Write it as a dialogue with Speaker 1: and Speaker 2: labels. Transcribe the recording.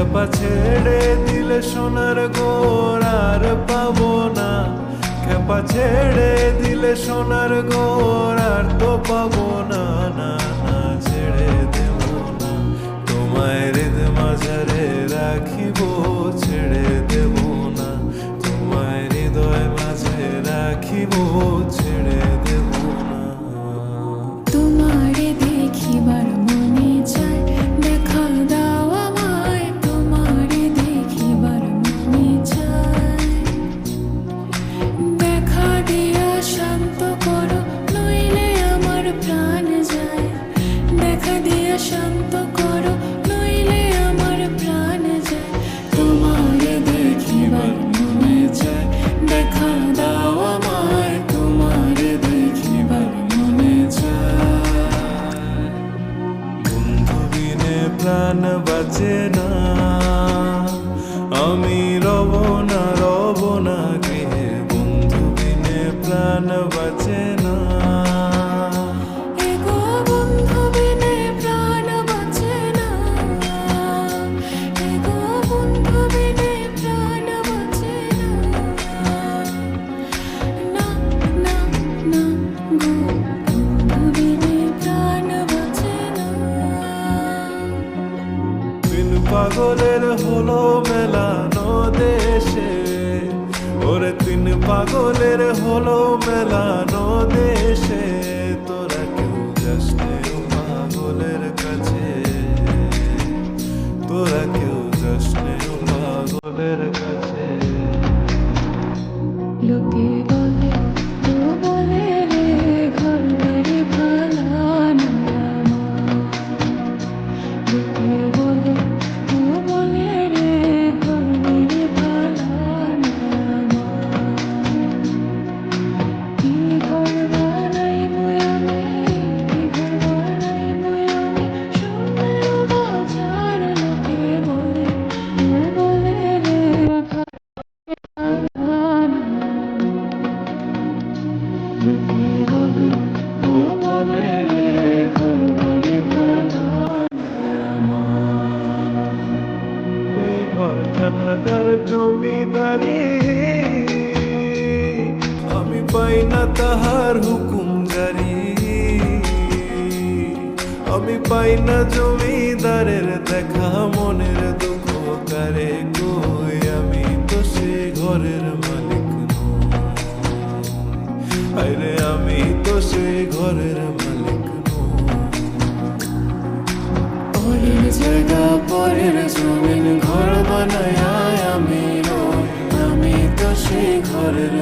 Speaker 1: খেপা ছেড়ে দিলে সোনার গোর আর পাবো না, খেপা ছেড়ে দিলে সোনার গোর আর তো পাবো না, না না ছেড়ে দেব না তোমায় হৃদ মাঝারে রাখিব, ছেড়ে দেব না তোমায় হৃদয় মাঝে রাখিব, ছেড়ে দেব না।
Speaker 2: তোমারে দেখিবার মনে চায়, দেখা দাও আমায়, তোমারে দেখিবার মনে চায়। দেখা দিয়া শান্ত করো, নইলে আমার প্রাণ যায়। দেখা দিয়া শান্ত করো, নইলে আমার প্রাণ যায়। তোমারে দেখিবার মনে চায়, দেখা দাও আমায়, তোমারে দেখিবার মনে চায়।
Speaker 1: বন্ধু বিনে প্রাণ বাঁচে না, আমি রব না গৃহে, বন্ধু বিনে প্রাণ বাঁচে না।
Speaker 2: এগো বন্ধু বিনে প্রাণ বাঁচে না, এগো বন্ধু বিনে প্রাণ বাঁচে না। না না না গো, বন্ধু বিনে প্রাণ বাঁচে না।
Speaker 1: দিন পাগলের হলো মেলানো দেশে, ওরে তিন পাগলের হলো মেলানো দেশে, তোরা কেউ যাস নে ও পাগলের কাছে, তোরা কেউ যাস নে ও পাগলের কাছে।
Speaker 2: লোকে বলে, ও বলে রে ঘরের ভালা না আমার। লোকে বলে, ও বলে রে ঘরের ভালা না আমার। কি ঘর বানাইবো আমি, কি ঘর বানাইবো আমি, সোনার বাজার। লোকে বলে, ও বলে রে
Speaker 1: এই ঘরখানাটার জমিদারি আমি পাই না তাহার হুকুম জারি, আমি পাই না জমিদারের দেখা, মনের দুঃখ কারে কই, আমি তো সে ঘরের মালিক নই, আরে আমি তো সে ঘরের মালিক নই।
Speaker 2: পরের জায়গা পরের জমিন ঘর বানায় আমি রই, আমি তো সেই ঘরের